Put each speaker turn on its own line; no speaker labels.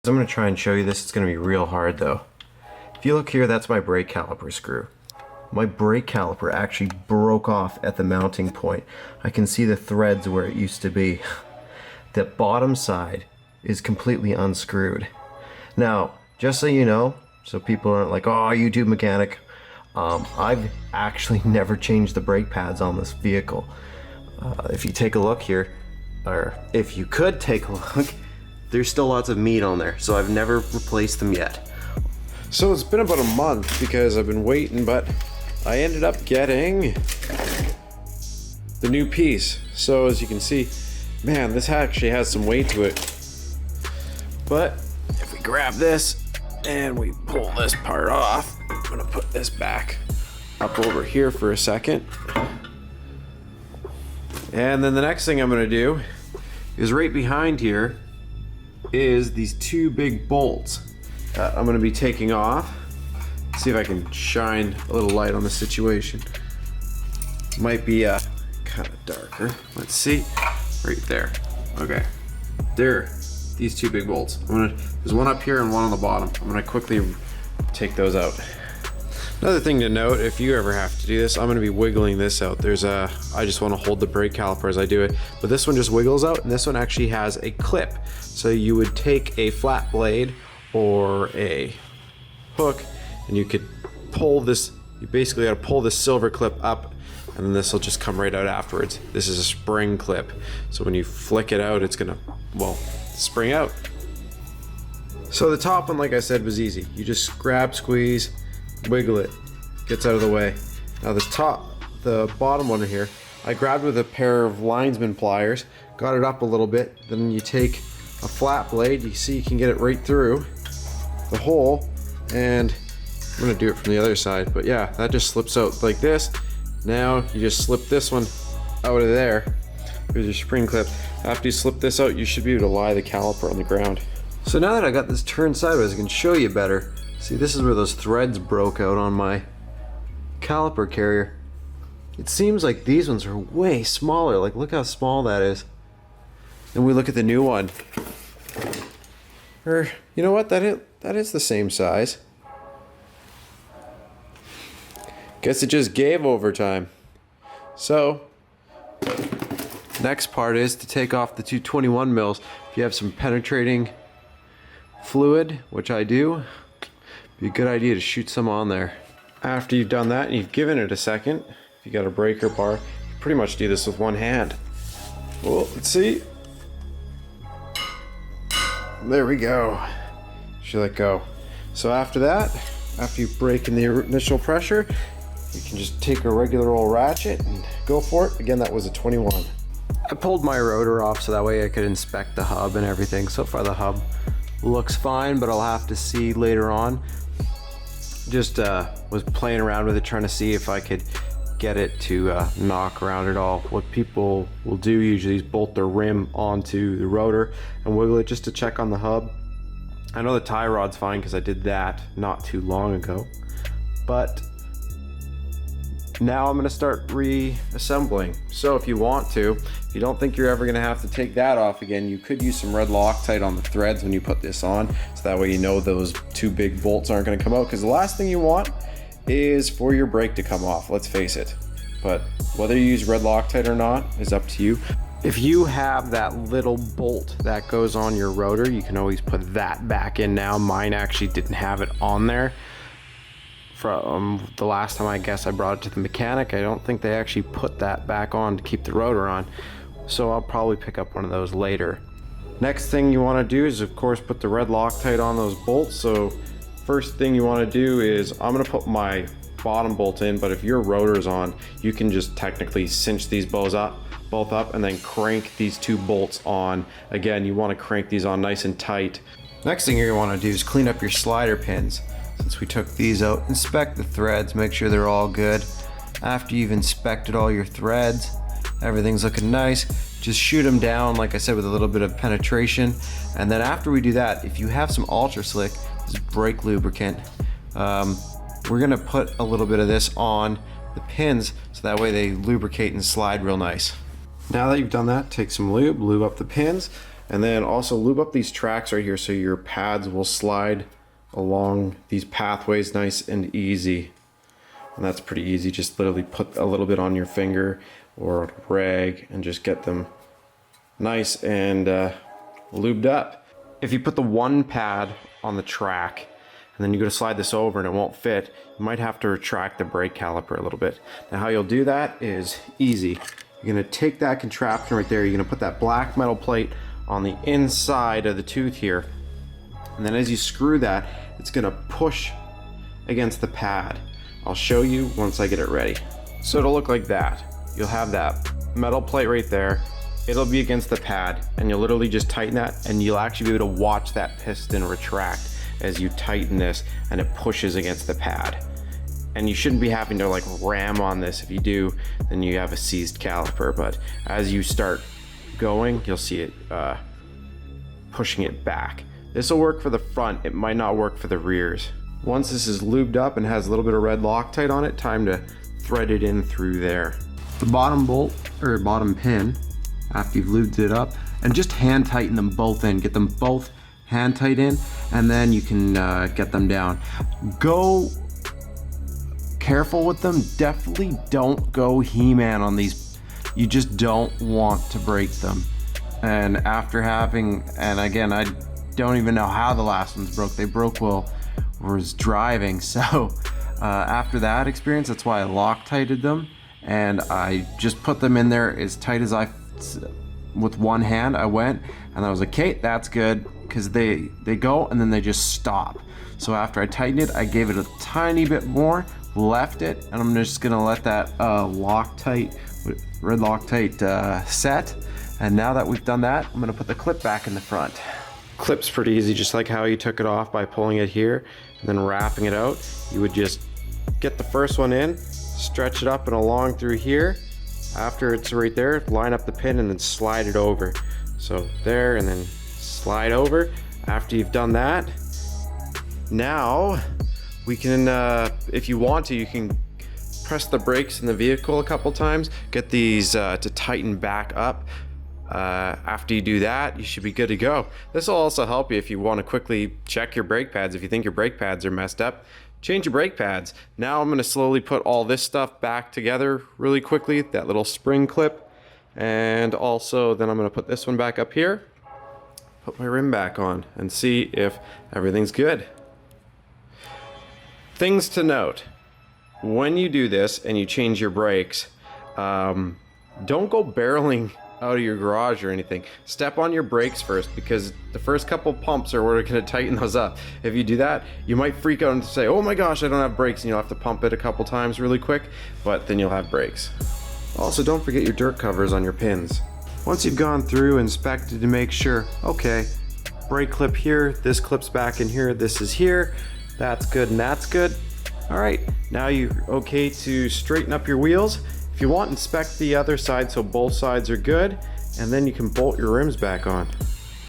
I'm going to try and show you this. It's going to be real hard though. If you look here, that's my brake caliper screw. My brake caliper actually broke off at the mounting point. I can see the threads where it used to be. The bottom side is completely unscrewed. Now, just so you know, so people aren't like, oh, YouTube mechanic, I've actually never changed the brake pads on this vehicle. If you take a look here, or if you could take a look, there's still lots of meat on there, so I've never replaced them yet.
So it's been about a month because I've been waiting, but I ended up getting the new piece. So as you can see, man, this actually has some weight to it. But if we grab this and we pull this part off, I'm gonna put this back up over here for a second. And then the next thing I'm gonna do is right behind here is these two big bolts that I'm gonna be taking off. See if I can shine a little light on the situation. Might be kind of darker. Let's see, right there. Okay, there, these two big bolts. There's one up here and one on the bottom. I'm gonna quickly take those out. Another thing to note, if you ever have to do this, I'm gonna be wiggling this out. I just wanna hold the brake caliper as I do it, but this one just wiggles out, and this one actually has a clip. So you would take a flat blade or a hook, and you could pull this, you basically gotta pull this silver clip up, and then this will just come right out afterwards. This is a spring clip. So when you flick it out, it's gonna, well, spring out. So the top one, like I said, was easy. You just grab, squeeze, wiggle it, gets out of the way. Now the bottom one here, I grabbed with a pair of linesman pliers, got it up a little bit, then you take a flat blade, you see you can get it right through the hole, and I'm gonna do it from the other side, but yeah, that just slips out like this. Now you just slip this one out of there. Here's your spring clip. After you slip this out, you should be able to lie the caliper on the ground. So now that I got this turned sideways, I can show you better. See, this is where those threads broke out on my caliper carrier. It seems like these ones are way smaller. Like, look how small that is. And we look at the new one. Or, you know what? That is the same size. Guess it just gave over time. So, next part is to take off the 221 mils. If you have some penetrating fluid, which I do, be a good idea to shoot some on there. After you've done that and you've given it a second, if you got a breaker bar, you pretty much do this with one hand. Well, let's see. There we go. Should let go. So after that, after you break in the initial pressure, you can just take a regular old ratchet and go for it. Again, that was a 21. I pulled my rotor off so that way I could inspect the hub and everything. So far the hub looks fine, but I'll have to see later on. Just was playing around with it, trying to see if I could get it to knock around at all. What people will do usually is bolt their rim onto the rotor and wiggle it just to check on the hub. I know the tie rod's fine because I did that not too long ago, but now I'm gonna start reassembling. So if you want to, if you don't think you're ever gonna have to take that off again, you could use some red Loctite on the threads when you put this on, so that way you know those two big bolts aren't gonna come out, because the last thing you want is for your brake to come off, let's face it. But whether you use red Loctite or not is up to you. If you have that little bolt that goes on your rotor, you can always put that back in now. Mine actually didn't have it on there. From the last time I guess I brought it to the mechanic, I don't think they actually put that back on to keep the rotor on. So I'll probably pick up one of those later. Next thing you want to do is of course put the red Loctite on those bolts. So first thing you want to do is, I'm going to put my bottom bolt in, but if your rotor's on, you can just technically cinch these both up and then crank these two bolts on. Again, you want to crank these on nice and tight. Next thing you want to do is clean up your slider pins. Since we took these out, inspect the threads, make sure they're all good. After you've inspected all your threads, everything's looking nice, just shoot them down, like I said, with a little bit of penetration. And then after we do that, if you have some Ultra Slick, this is brake lubricant, we're gonna put a little bit of this on the pins so that way they lubricate and slide real nice. Now that you've done that, take some lube up the pins, And then also lube up these tracks right here so your pads will slide along these pathways nice and easy. And that's pretty easy. Just literally put a little bit on your finger or a rag and just get them nice and lubed up. If you put the one pad on the track and then you go to slide this over and it won't fit, you might have to retract the brake caliper a little bit. Now how you'll do that is easy. You're gonna take that contraption right there, you're gonna put that black metal plate on the inside of the tooth here. And then as you screw that, it's gonna push against the pad. I'll show you once I get it ready. So it'll look like that. You'll have that metal plate right there. It'll be against the pad and you'll literally just tighten that and you'll actually be able to watch that piston retract as you tighten this and it pushes against the pad. And you shouldn't be having to like ram on this. If you do, then you have a seized caliper. But as you start going, you'll see it pushing it back. This will work for the front, it might not work for the rears. Once this is lubed up and has a little bit of red Loctite on it, time to thread it in through there. The bottom bolt, or bottom pin, after you've lubed it up, and just hand tighten them both in. Get them both hand tight in, and then you can get them down. Go careful with them. Definitely don't go He-Man on these. You just don't want to break them. And after having, and again, I don't even know how the last ones broke. They broke while I was driving. So after that experience, that's why I Loctited them. And I just put them in there as tight as with one hand I went, and I was like, okay, that's good, because they go and then they just stop. So after I tightened it, I gave it a tiny bit more, left it, and I'm just gonna let that Loctite, red Loctite set. And now that we've done that, I'm gonna put the clip back in the front. Clip's pretty easy, just like how you took it off by pulling it here and then wrapping it out. You would just get the first one in, stretch it up and along through here. After it's right there, line up the pin and then slide it over. So there, and then slide over. After you've done that, now we can, if you want to, you can press the brakes in the vehicle a couple times, get these to tighten back up. After you do that, you should be good to go. This will also help you if you want to quickly check your brake pads. If you think your brake pads are messed up, change your brake pads. Now I'm going to slowly put all this stuff back together really quickly, that little spring clip, and also then I'm going to put this one back up here, put my rim back on, and see if everything's good. Things to note: when you do this and you change your brakes, don't go barreling out of your garage or anything. Step on your brakes first, because the first couple pumps are where we're going to tighten those up. If you do that, you might freak out and say, oh my gosh, I don't have brakes, and you'll have to pump it a couple times really quick, but then you'll have brakes. Also, don't forget your dirt covers on your pins. Once you've gone through, inspected to make sure, okay, brake clip here, this clip's back in here, this is here, that's good and that's good. All right, now you're okay to straighten up your wheels. If you want, inspect the other side so both sides are good, and then you can bolt your rims back on.